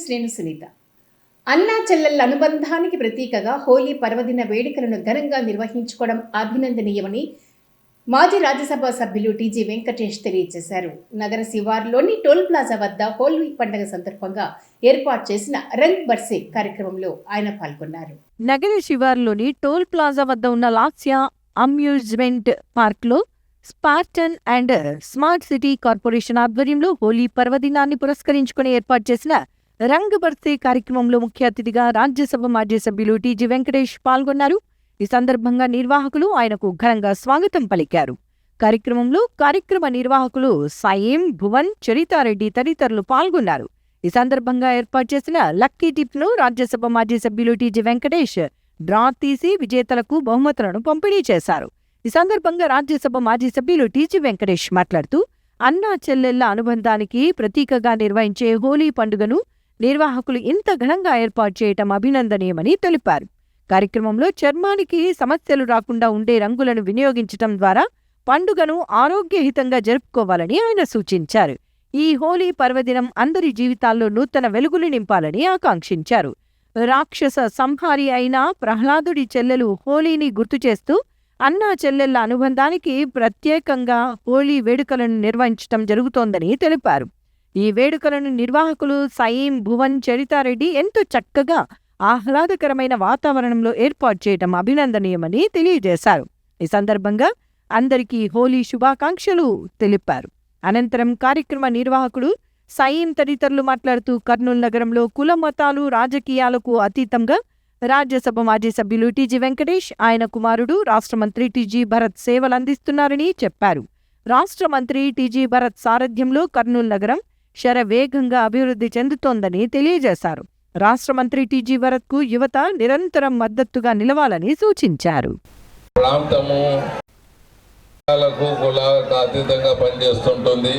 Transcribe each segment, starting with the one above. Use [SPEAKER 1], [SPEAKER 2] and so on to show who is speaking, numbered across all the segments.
[SPEAKER 1] శ్రేణు సునీత. అన్నా చెల్లెళ్ల అనుబంధానికి ప్రతీకగా హోలీ పర్వదిన వేడుకలను ఘనంగా నిర్వహించుకోవడం అభినందనీయమని మాజీ రాజ్యసభ సభ్యులు టీజీ వెంకటేష్ తెలియజేశారు. నగర శివారులోని టోల్ ప్లాజా వద్ద హోలీ పండుగ సందర్భంగా ఏర్పాటు చేసిన రంగ్ బర్సే కార్యక్రమంలో ఆయన పాల్గొన్నారు.
[SPEAKER 2] నగర శివారులోని టోల్ ప్లాజా వద్ద ఉన్న లాస్యా అమ్యూజ్మెంట్ పార్క్లో Spartan and smart city corporation ఆధ్వర్యంలో హోలీ పర్వదినాన్ని పురస్కరించుకుని ఏర్పాటు చేసిన రంగ్ బర్సే కార్యక్రమంలో ముఖ్య అతిథిగా రాజ్యసభ మాజీ సభ్యులు టీజీ వెంకటేష్ పాల్గొన్నారు. ఈ సందర్భంగా నిర్వాహకులు ఆయనకు ఘనంగా స్వాగతం పలికారు. కార్యక్రమంలో కార్యక్రమ నిర్వాహకులు సాయిం, భువన్, చరితారెడ్డి తదితరులు పాల్గొన్నారు. ఈ సందర్భంగా ఏర్పాటు చేసిన లక్కీ టిప్ను రాజ్యసభ మాజీ సభ్యులు టీజీ వెంకటేష్ డ్రా తీసి విజేతలకు బహుమతులను పంపిణీ చేశారు. ఈ సందర్భంగా రాజ్యసభ మాజీ సభ్యులు టీజీ వెంకటేష్ మాట్లాడుతూ అన్నా చెల్లెళ్ల అనుబంధానికి ప్రతీకగా నిర్వహించే హోలీ పండుగను నిర్వాహకులు ఇంత ఘనంగా ఏర్పాటు చేయటం అభినందనీయమని తెలిపారు. కార్యక్రమంలో చర్మానికి సమస్యలు రాకుండా ఉండే రంగులను వినియోగించటం ద్వారా పండుగను ఆరోగ్యహితంగా జరుపుకోవాలని ఆయన సూచించారు. ఈ హోలీ పర్వదినం అందరి జీవితాల్లో నూతన వెలుగులు నింపాలని ఆకాంక్షించారు. రాక్షస సంహారి అయిన ప్రహ్లాదుడి చెల్లెలు హోలీని గుర్తు చేస్తూ అన్నా చెల్లెళ్ల అనుబంధానికి ప్రత్యేకంగా హోలీ వేడుకలను నిర్వహించటం జరుగుతోందని తెలిపారు. ఈ వేడుకలను నిర్వాహకులు సాయిం, భువన్, చరితారెడ్డి ఎంతో చక్కగా ఆహ్లాదకరమైన వాతావరణంలో ఏర్పాటు చేయడం అభినందనీయమని తెలియజేశారు. ఈ సందర్భంగా అందరికీ హోలీ శుభాకాంక్షలు తెలిపారు. అనంతరం కార్యక్రమ నిర్వాహకుడు సాయిం తదితరులు మాట్లాడుతూ కర్నూలు నగరంలో కుల మతాలు రాజకీయాలకు అతీతంగా రాజ్యసభ మాజీ సభ్యులు టీజీ వెంకటేష్, ఆయన కుమారుడు రాష్ట్ర మంత్రి టీజీ భరత్ సేవలందిస్తున్నారని చెప్పారు. రాష్ట్ర మంత్రి టీజీ భరత్ సారథ్యంలో కర్నూలు నగరం శరవేగంగా అభివృద్ధి చెందుతోందని తెలియజేశారు. రాష్ట్ర మంత్రి టీజీ భరత్కు యువత నిరంతరం మద్దతుగా నిలవాలని సూచించారు.
[SPEAKER 3] ప్రాంతము కులాలకు అతీతంగా పనిచేస్తుంటుంది.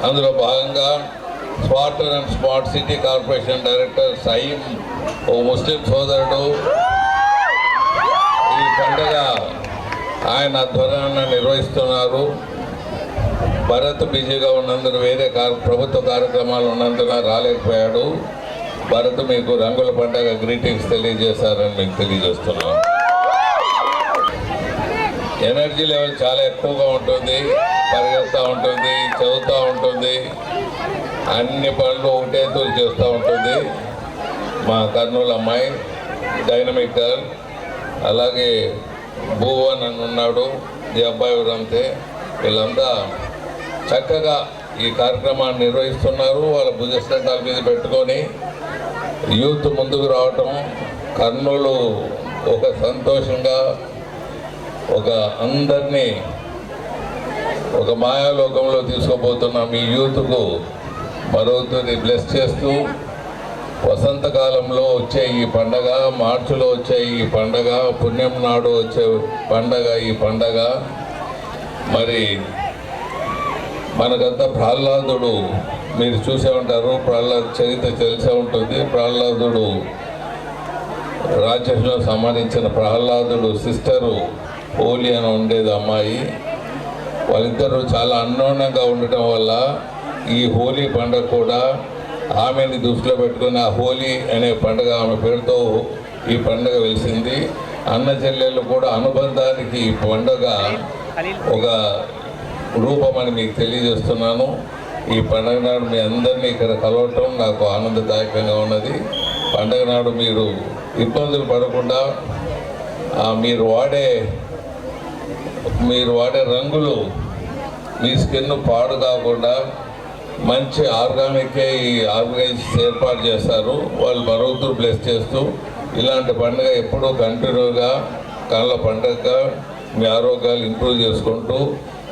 [SPEAKER 3] అందులో భాగంగా Spartan and smart city corporation director సాయిం, ఓ ముస్లిం సోదరుడు, ఈ పండుగ ఆయన ఆధ్వర్యాన్ని నిర్వహిస్తున్నారు. భరత్ బిజీగా ఉన్నందున వేరే ప్రభుత్వ కార్యక్రమాలు ఉన్నందున రాలేకపోయాడు. భరత్ మీకు రంగుల పండుగ గ్రీటింగ్స్ తెలియజేశారని మీకు తెలియజేస్తున్నాను. ఎనర్జీ లెవెల్ చాలా ఎక్కువగా ఉంటుంది, పరిగెత్తా ఉంటుంది, చదువుతూ ఉంటుంది, అన్ని పనులు ఒకటే తూరు చేస్తూ ఉంటుంది. మా కర్నూలు అమ్మాయి డైనమిక్ గర్ల్, అలాగే భువన్ అని ఉన్నాడు, ఈ అబ్బాయి అంతే. వీళ్ళంతా చక్కగా ఈ కార్యక్రమాన్ని నిర్వహిస్తున్నారు. వాళ్ళ భుజస్కంధాల మీద పెట్టుకొని యూత్ ముందుకు రావటం, కర్నూలు ఒక సంతోషంగా ఒక అందరినీ ఒక మాయాలోకంలో తీసుకుపోతున్న మీ యూత్కు మరొకరిని బ్లెస్ చేస్తూ వసంతకాలంలో వచ్చే ఈ పండగ, మార్చిలో వచ్చే ఈ పండగ, పుణ్యం నాడు వచ్చే పండగ ఈ పండగ. మరి మనకంతా ప్రహ్లాదుడు మీరు చూసే ఉంటారు, ప్రహ్లాద్ చరిత్ర తెలిసే ఉంటుంది. ప్రహ్లాదుడు రాజ్యంలో సంబంధించిన ప్రహ్లాదుడు సిస్టరు హోలీ అని ఉండేది అమ్మాయి. వాళ్ళిద్దరూ చాలా అన్యోన్యంగా ఉండటం వల్ల ఈ హోలీ పండుగ కూడా ఆమెని దృష్టిలో పెట్టుకుని ఆ హోలీ అనే పండుగ ఆమె పేరుతో ఈ పండుగ వెలిసింది. అన్న చెల్లెళ్ళు కూడా అనుబంధానికి ఈ పండుగ ఒక రూపమని మీకు తెలియజేస్తున్నాను. ఈ పండుగ నాడు మీ అందరినీ ఇక్కడ కలవటం నాకు ఆనందదాయకంగా ఉన్నది. పండుగ నాడు మీరు ఇబ్బందులు పడకుండా మీరు వాడే రంగులు మీ స్కిన్ పాడు కాకుండా మంచి ఆర్గానికే ఈ ఆర్గనైజ్ ఏర్పాటు చేస్తారు. వాళ్ళు మరొకరు బ్లెస్ చేస్తూ ఇలాంటి పండుగ ఎప్పుడూ కంటిన్యూగా కళ్ళ పండుగగా మీ ఆరోగ్యాలు ఇంప్రూవ్ చేసుకుంటూ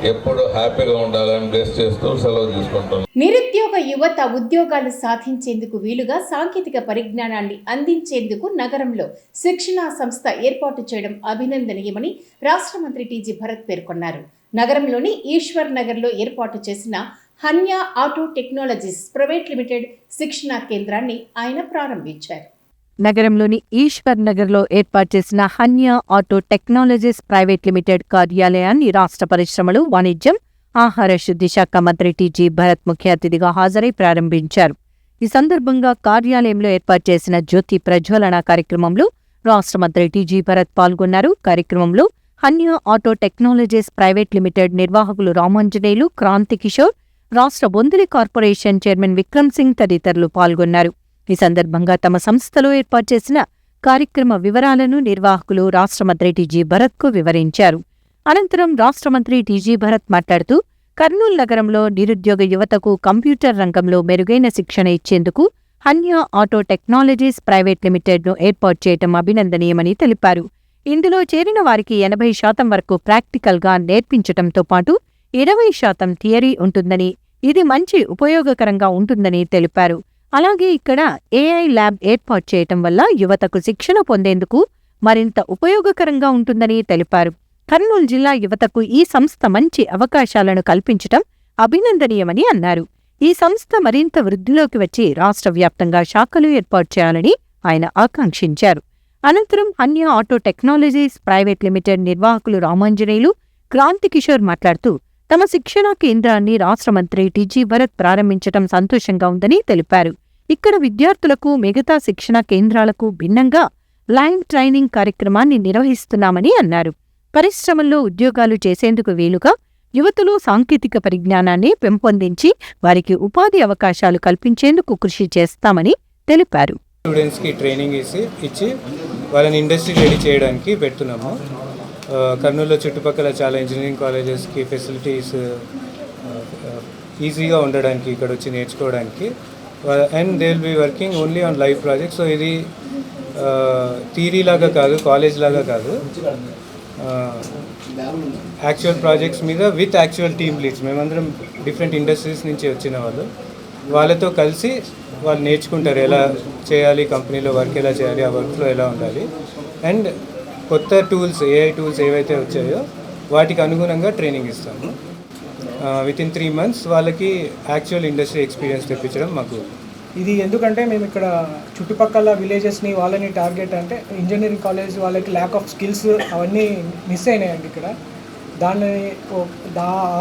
[SPEAKER 3] ఎప్పుడు హ్యాపీగా ఉండాలని బ్లెస్ చేస్తూ సెలవు తీసుకుంటాం.
[SPEAKER 1] నిరుద్యోగ యువత ఉద్యోగాలు సాధించేందుకు వీలుగా సాంకేతిక పరిజ్ఞానాన్ని అందించేందుకు నగరంలో శిక్షణా సంస్థ ఏర్పాటు చేయడం అభినందనీయమని రాష్ట్ర మంత్రి టీజీ భరత్ పేర్కొన్నారు. నగరంలోని ఈశ్వర్ నగర్లో ఏర్పాటు చేసిన హన్యా ఆటో టెక్నాలజీస్ ప్రైవేట్ లిమిటెడ్ శిక్షణా కేంద్రాన్ని ఆయన ప్రారంభించారు.
[SPEAKER 2] నగరంలోని ఈశ్వర్ నగర్లో ఏర్పాటు చేసిన హన్యా ఆటో టెక్నాలజీస్ ప్రైవేట్ లిమిటెడ్ కార్యాలయాన్ని రాష్ట్ర పరిశ్రమలు, వాణిజ్యం, ఆహార శుద్ధి శాఖ మంత్రి టీజీ భరత్ ముఖ్య అతిథిగా హాజరై ప్రారంభించారు. ఈ సందర్భంగా కార్యాలయంలో ఏర్పాటు చేసిన జ్యోతి ప్రజ్వలన కార్యక్రమంలో రాష్ట్ర మంత్రి టీజీ భరత్ పాల్గొన్నారు. కార్యక్రమంలో Hanya auto technologies private limited నిర్వాహకులు రామాంజనేయులు, క్రాంతి కిషోర్, రాష్ట్ర బొందిలి కార్పొరేషన్ చైర్మన్ విక్రమ్ సింగ్ తదితరులు పాల్గొన్నారు. ఈ సందర్భంగా తమ సంస్థలో ఏర్పాటు చేసిన కార్యక్రమ వివరాలను నిర్వాహకులు రాష్ట్ర మంత్రి టీజీ భరత్కు వివరించారు. అనంతరం రాష్ట్ర మంత్రి టీజీ భరత్ మాట్లాడుతూ కర్నూలు నగరంలో నిరుద్యోగ యువతకు కంప్యూటర్ రంగంలో మెరుగైన శిక్షణ ఇచ్చేందుకు హన్య ఆటో టెక్నాలజీస్ ప్రైవేట్ లిమిటెడ్ను ఏర్పాటు చేయటం అభినందనీయమని తెలిపారు. ఇందులో చేరిన వారికి 80% వరకు ప్రాక్టికల్గా నేర్పించటంతో పాటు 20% థియరీ ఉంటుందని, ఇది మంచి ఉపయోగకరంగా ఉంటుందని తెలిపారు. అలాగే ఇక్కడ ఏఐ ల్యాబ్ ఏర్పాటు చేయటం వల్ల యువతకు శిక్షణ పొందేందుకు మరింత ఉపయోగకరంగా ఉంటుందని తెలిపారు. కర్నూలు జిల్లా యువతకు ఈ సంస్థ మంచి అవకాశాలను కల్పించటం అభినందనీయమని అన్నారు. ఈ సంస్థ మరింత వృద్ధిలోకి వచ్చి రాష్ట్ర వ్యాప్తంగా శాఖలు ఏర్పాటు చేయాలని ఆయన ఆకాంక్షించారు. అనంతరం Hanya auto technologies private limited నిర్వాహకులు రామాంజనేయులు, క్రాంతి కిషోర్ మాట్లాడుతూ తమ శిక్షణా కేంద్రాన్ని రాష్ట్ర మంత్రి టీజీ భరత్ ప్రారంభించటం సంతోషంగా ఉందని తెలిపారు. ఇక్కడ విద్యార్థులకు మిగతా శిక్షణా కేంద్రాలకు భిన్నంగా లైవ్ ట్రైనింగ్ కార్యక్రమాన్ని నిర్వహిస్తున్నామని అన్నారు. పరిశ్రమల్లో ఉద్యోగాలు చేసేందుకు వీలుగా యువతలో సాంకేతిక పరిజ్ఞానాన్ని పెంపొందించి వారికి ఉపాధి అవకాశాలు కల్పించేందుకు కృషి చేస్తామని తెలిపారు.
[SPEAKER 4] స్టూడెంట్స్కి ట్రైనింగ్ ఇచ్చి వాళ్ళని ఇండస్ట్రీ రెడీ చేయడానికి పెడుతున్నాము. కర్నూలులో చుట్టుపక్కల చాలా ఇంజనీరింగ్ కాలేజెస్కి ఫెసిలిటీస్ ఈజీగా ఉండడానికి ఇక్కడ వచ్చి నేర్చుకోవడానికి. And they will be working only on live projects. So ఇది థియరీ లాగా కాదు, కాలేజ్ లాగా కాదు, యాక్చువల్ ప్రాజెక్ట్స్ మీద విత్ యాక్చువల్ టీమ్ లీడ్స్. మేమందరం డిఫరెంట్ ఇండస్ట్రీస్ నుంచి వచ్చిన వాళ్ళతో కలిసి వాళ్ళు నేర్చుకుంటారు ఎలా చేయాలి, కంపెనీలో వర్క్ ఎలా చేయాలి, ఆ వర్క్లో ఎలా ఉండాలి. అండ్ కొత్త టూల్స్, ఏఐ టూల్స్ ఏవైతే వచ్చాయో వాటికి అనుగుణంగా ట్రైనింగ్ ఇస్తాము. వితిన్ 3 months వాళ్ళకి యాక్చువల్ ఇండస్ట్రీ ఎక్స్పీరియన్స్ తెప్పించడం మాకు.
[SPEAKER 5] ఇది ఎందుకంటే మేము ఇక్కడ చుట్టుపక్కల విలేజెస్ని వాళ్ళని టార్గెట్ అంటే ఇంజనీరింగ్ కాలేజ్ వాళ్ళకి ల్యాక్ ఆఫ్ స్కిల్స్ అవన్నీ మిస్ అయినాయండి ఇక్కడ.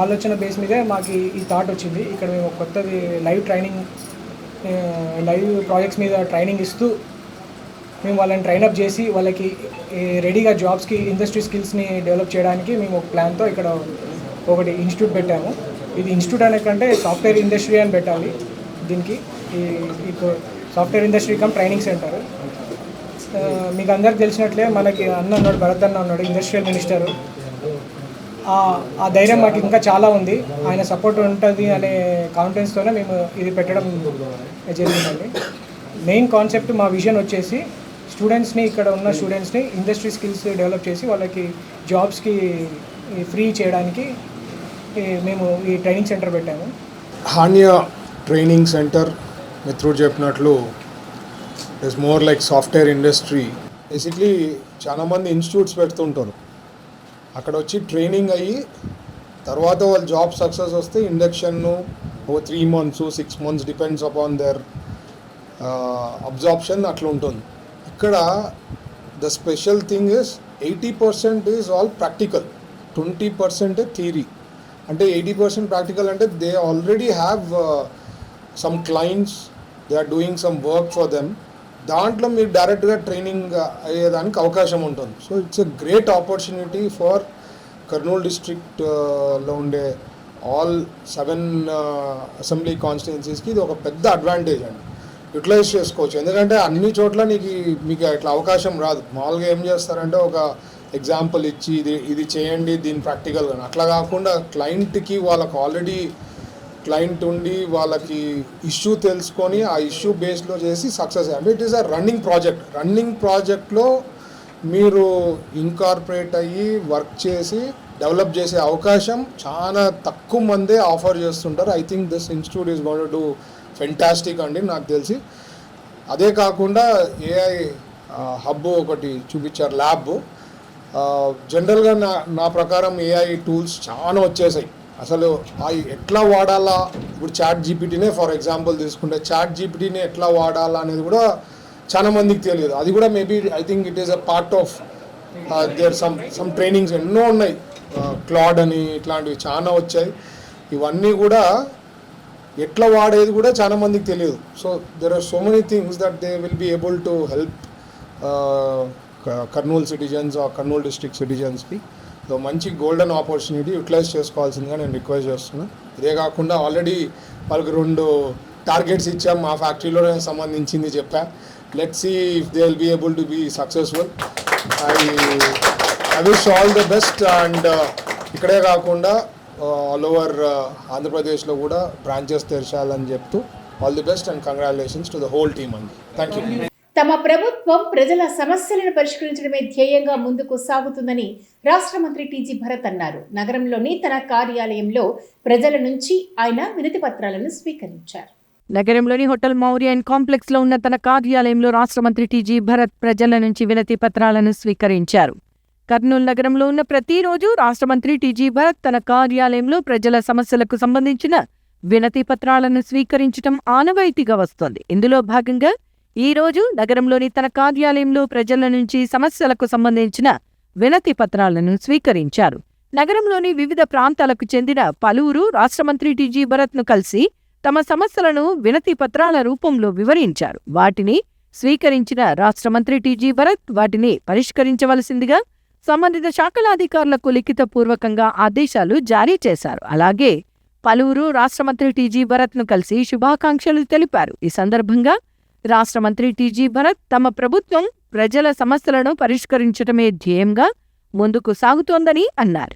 [SPEAKER 5] ఆలోచన బేస్ మీదే మాకు ఈ థాట్ వచ్చింది. ఇక్కడ మేము కొత్తది లైవ్ ప్రాజెక్ట్స్ మీద ట్రైనింగ్ ఇస్తూ మేము వాళ్ళని ట్రైనప్ చేసి వాళ్ళకి రెడీగా జాబ్స్కి ఇండస్ట్రీ స్కిల్స్ని డెవలప్ చేయడానికి మేము ఒక ప్లాన్తో ఇక్కడ ఒకటి ఇన్స్టిట్యూట్ పెట్టాము. ఇది ఇన్స్టిట్యూట్ అనే కంటే సాఫ్ట్వేర్ ఇండస్ట్రీ అని పెట్టాలి. దీనికి ఈ software industry cum training centre. మీకు అందరికి తెలిసినట్లే మనకి ఉన్నాడు, భరత్ అన్న ఉన్నాడు, ఇండస్ట్రియల్ మినిస్టర్. ఆ ధైర్యం మాకు ఇంకా చాలా ఉంది. ఆయన సపోర్ట్ ఉంటుంది అనే కాన్ఫిడెన్స్తోనే మేము ఇది పెట్టడం జరిగిందండి. మెయిన్ కాన్సెప్ట్ మా విజన్ వచ్చేసి స్టూడెంట్స్ని, ఇక్కడ ఉన్న స్టూడెంట్స్ని ఇండస్ట్రీ స్కిల్స్ డెవలప్ చేసి వాళ్ళకి జాబ్స్కి ఫ్రీ చేయడానికి మేము ఈ ట్రైనింగ్ సెంటర్ పెట్టాము.
[SPEAKER 6] హాన్య ట్రైనింగ్ సెంటర్ మిత్రుడు చెప్పినట్లు it's more like software industry. Basically చాలామంది ఇన్స్టిట్యూట్స్ పెడుతుంటారు, అక్కడ వచ్చి ట్రైనింగ్ అయ్యి తర్వాత వాళ్ళు జాబ్ సక్సెస్ వస్తే ఇండక్షన్ను ఓ 3 months 6 months depends upon their absorption అట్లా ఉంటుంది. ఇక్కడ the special thing is 80% is all practical, 20% theory. అంటే 80% ప్రాక్టికల్ అంటే they already have some clients, they are doing some work for them. దాంట్లో మీరు డైరెక్ట్గా ట్రైనింగ్ అయ్యేదానికి అవకాశం ఉంటుంది. So it's a great opportunity for Kurnool డిస్ట్రిక్ట్లో ఉండే ఆల్ 7 అసెంబ్లీ కాన్స్టిట్యున్సీస్కి ఇది ఒక పెద్ద అడ్వాంటేజ్ అండి. యూటిలైజ్ చేసుకోవచ్చు. ఎందుకంటే అన్ని చోట్ల మీకు ఇట్లా అవకాశం రాదు. మామూలుగా ఏం చేస్తారంటే ఒక ఎగ్జాంపుల్ ఇచ్చి ఇది చేయండి దీని ప్రాక్టికల్గా, అట్లా కాకుండా క్లయింట్కి వాళ్ళకి ఆల్రెడీ క్లయింట్ ఉండి వాళ్ళకి ఇష్యూ తెలుసుకొని ఆ ఇష్యూ బేస్లో చేసి సక్సెస్ అయ్యాలి. ఇట్ ఈస్ అ రన్నింగ్ ప్రాజెక్ట్లో మీరు ఇన్కార్పొరేట్ అయ్యి వర్క్ చేసి డెవలప్ చేసే అవకాశం చాలా తక్కువ మందే ఆఫర్ చేస్తుంటారు. I think this institute is going to do fantastic అండి నాకు తెలిసి. అదే కాకుండా ఏఐ హబ్ ఒకటి చూపించారు, ల్యాబ్. జనరల్గా నా ప్రకారం ఏఐ టూల్స్ చాలా వచ్చేసాయి. అసలు ఎట్లా వాడాలా, ఇప్పుడు చాట్ జీపీటీనే ఫర్ ఎగ్జాంపుల్ తీసుకుంటే చాట్ జీపీటీని ఎట్లా వాడాలా అనేది కూడా చాలా మందికి తెలియదు. అది కూడా maybe I think it is a part of their some trainings ఎన్నో ఉన్నాయి. క్లాడ్ అని ఇట్లాంటివి చాలా వచ్చాయి. ఇవన్నీ కూడా ఎట్లా వాడేది కూడా చాలా మందికి తెలియదు. So there are so many things that they will be able to help Kurnool citizens Kurnool district సిటిజన్స్కి. సో మంచి గోల్డెన్ ఆపర్చునిటీ యూటిలైజ్ చేసుకోవాల్సిందిగా నేను రిక్వెస్ట్ చేస్తున్నాను. ఇదే కాకుండా ఆల్రెడీ వాళ్ళకి 2 టార్గెట్స్ ఇచ్చాం, మా ఫ్యాక్టరీలో సంబంధించింది చెప్పా. Let's see if they will be able to be successful. I wish all the best. And ఇక్కడే కాకుండా ఆల్ ఓవర్ ఆంధ్రప్రదేశ్లో కూడా బ్రాంచెస్ తెరచాలని చెప్తూ all the best and congratulations to the whole team అండి. Thank you.
[SPEAKER 1] తమ ప్రభుత్వం ప్రజల సమస్యలను పరిష్కరించడమే ధ్యేయంగా ముందుకు సాగుతుందని రాష్ట్ర మంత్రి టీజీ భరత్ అన్నారు. నగరంలోని తన కార్యాలయంలో ప్రజల నుంచి ఆయన వినతి పత్రాలను స్వీకరించారు.
[SPEAKER 2] నగరంలోని హోటల్ మౌర్య అండ్ కాంప్లెక్స్ లో ఉన్న తన కార్యాలయంలో రాష్ట్ర మంత్రి టీజీ భరత్ ప్రజల నుంచి వినతి పత్రాలను స్వీకరించారు. కర్నూలు నగరంలో ఉన్న ప్రతిరోజు రాష్ట్ర మంత్రి టీజీ భరత్ తన కార్యాలయంలో ప్రజల సమస్యలకు సంబంధించిన వినతి పత్రాలను స్వీకరించడం ఆనవాయితీగా వస్తోంది. ఇందులో భాగంగా ఈ రోజు నగరంలోని తన కార్యాలయంలో ప్రజల నుంచి సమస్యలకు సంబంధించిన వినతి పత్రాలను స్వీకరించారు. నగరంలోని వివిధ ప్రాంతాలకు చెందిన పలువురు రాష్ట్ర మంత్రి టీజీ భరత్ను కలిసి తమ సమస్యలను వినతి పత్రాల రూపంలో వివరించారు. వాటిని స్వీకరించిన రాష్ట్ర మంత్రి టీజీ భరత్ వాటిని పరిష్కరించవలసిందిగా సంబంధిత శాఖల అధికారులకు లిఖితపూర్వకంగా ఆదేశాలు జారీ చేశారు. అలాగే పలువురు రాష్ట్ర మంత్రి టీజీ భరత్ను కలిసి శుభాకాంక్షలు తెలిపారు. ఈ సందర్భంగా రాష్ట్ర మంత్రి టీజీ భరత్ తమ ప్రభుత్వం ప్రజల సమస్యలను పరిష్కరించడమే ధ్యేయంగా ముందుకు సాగుతోందని అన్నారు.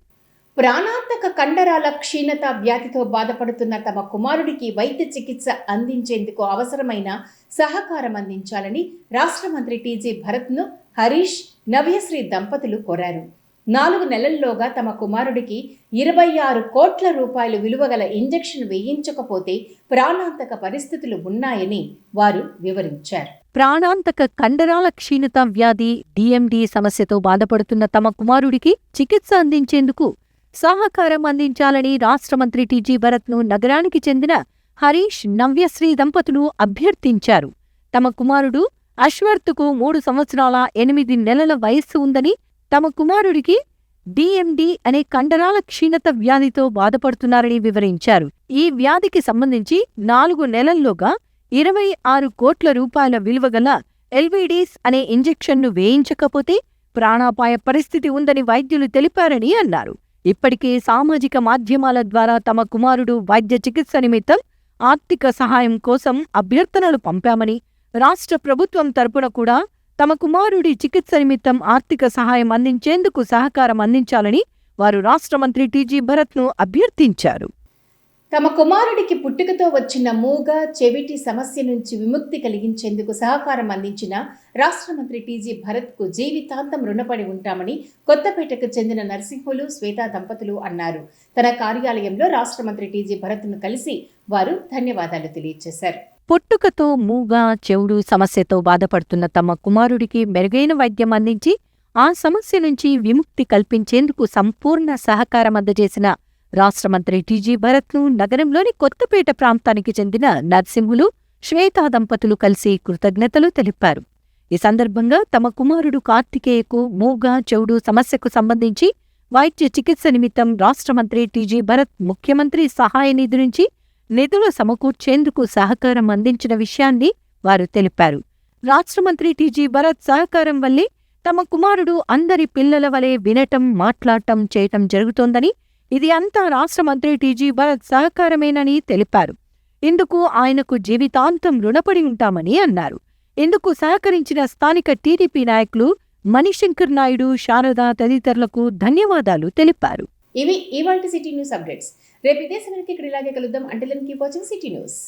[SPEAKER 1] ప్రాణాంతక కండరాల క్షీణత వ్యాధితో బాధపడుతున్న తమ కుమారుడికి వైద్య చికిత్స అందించేందుకు అవసరమైన సహకారం అందించాలని రాష్ట్ర మంత్రి టీజీ భరత్ను హరీష్, నవ్యశ్రీ దంపతులు కోరారు. 4 నెలల్లోగా తమ కుమారుడికి 26 కోట్ల రూపాయలు విలువగల ఇంజెక్షన్ వేయించకపోతే ప్రాణాంతక పరిస్థితులు ఉన్నాయని వారు వివరించారు.
[SPEAKER 2] ప్రాణాంతక కండరాల క్షీణత వ్యాధి డిఎండి సమస్యతో బాధపడుతున్న తమ కుమారుడికి చికిత్స అందించేందుకు సహకారం అందించాలని రాష్ట్ర మంత్రి టీజీ భరత్ను నగరానికి చెందిన హరీష్, నవ్యశ్రీ దంపతులు అభ్యర్థించారు. తమ కుమారుడు అశ్వర్త్కు 3 సంవత్సరాల 8 నెలల వయస్సు ఉందని, తమ కుమారుడికి డిఎండి అనే కండరాల క్షీణత వ్యాధితో బాధపడుతున్నారని వివరించారు. ఈ వ్యాధికి సంబంధించి 4 నెలల్లోగా 26 కోట్ల రూపాయల విలువగల ఎల్విడిస్ అనే ఇంజెక్షన్ను వేయించకపోతే ప్రాణాపాయ పరిస్థితి ఉందని వైద్యులు తెలిపారని అన్నారు. ఇప్పటికే సామాజిక మాధ్యమాల ద్వారా తమ కుమారుడు వైద్య చికిత్స నిమిత్తం ఆర్థిక సహాయం కోసం అభ్యర్థనలు పంపామని, రాష్ట్ర ప్రభుత్వం తరపున కూడా తమ కుమారుడి చికిత్స నిమిత్తం ఆర్థిక సహాయం అందించేందుకు సహకారం అందించాలని వారు రాష్ట్ర మంత్రి టీజీ భరత్ను అభ్యర్థించారు.
[SPEAKER 1] తమ కుమారుడికి పుట్టుకతో వచ్చిన మూగ, చెవిటి సమస్య నుంచి విముక్తి కలిగించేందుకు సహకారం అందించిన రాష్ట్ర మంత్రి టీజీ భరత్కు జీవితాంతం రుణపడి ఉంటామని కొత్తపేటకు చెందిన నర్సింహులు, శ్వేత దంపతులు అన్నారు. తన కార్యాలయంలో రాష్ట్ర మంత్రి టీజీ భరత్ను కలిసి వారు ధన్యవాదాలు తెలియజేశారు.
[SPEAKER 2] పుట్టుకతో మూగ, చెవుడు సమస్యతో బాధపడుతున్న తమ కుమారుడికి మెరుగైన వైద్యం అందించి ఆ సమస్య నుంచి విముక్తి కల్పించేందుకు సంపూర్ణ సహకారం అందజేసిన రాష్ట్ర మంత్రి టీజీ భరత్ను నగరంలోని కొత్తపేట ప్రాంతానికి చెందిన నర్సింహులు, శ్వేతా దంపతులు కలిసి కృతజ్ఞతలు తెలిపారు. ఈ సందర్భంగా తమ కుమారుడు కార్తికేయకు మూగ, చెవుడు సమస్యకు సంబంధించి వైద్య చికిత్స నిమిత్తం రాష్ట్ర మంత్రి టీజీ భరత్ ముఖ్యమంత్రి సహాయ నిధి నుంచి నిధులు సమకూర్చేందుకు సహకారం అందించిన విషయాన్ని వారు తెలిపారు. రాష్ట్ర మంత్రి టీజీ భరత్ సహకారం వల్లే తమ కుమారుడు అందరి పిల్లల వలె వినటం, మాట్లాడటం, చేయటం జరుగుతోందని, ఇది అంతా రాష్ట్ర మంత్రి టీజీ భరత్ సహకారమేనని తెలిపారు. ఇందుకు ఆయనకు జీవితాంతం రుణపడి ఉంటామని అన్నారు. ఇందుకు సహకరించిన స్థానిక టీడీపీ నాయకులు మణిశంకర్ నాయుడు, శారద తదితరులకు ధన్యవాదాలు తెలిపారు.
[SPEAKER 1] ఇవి ఇవాల్టి సిటీ న్యూస్ అప్డేట్స్. రేపు ఇదే సమయానికి ఇక్కడ ఇలాగే కలుద్దాం. Until then keep watching city news.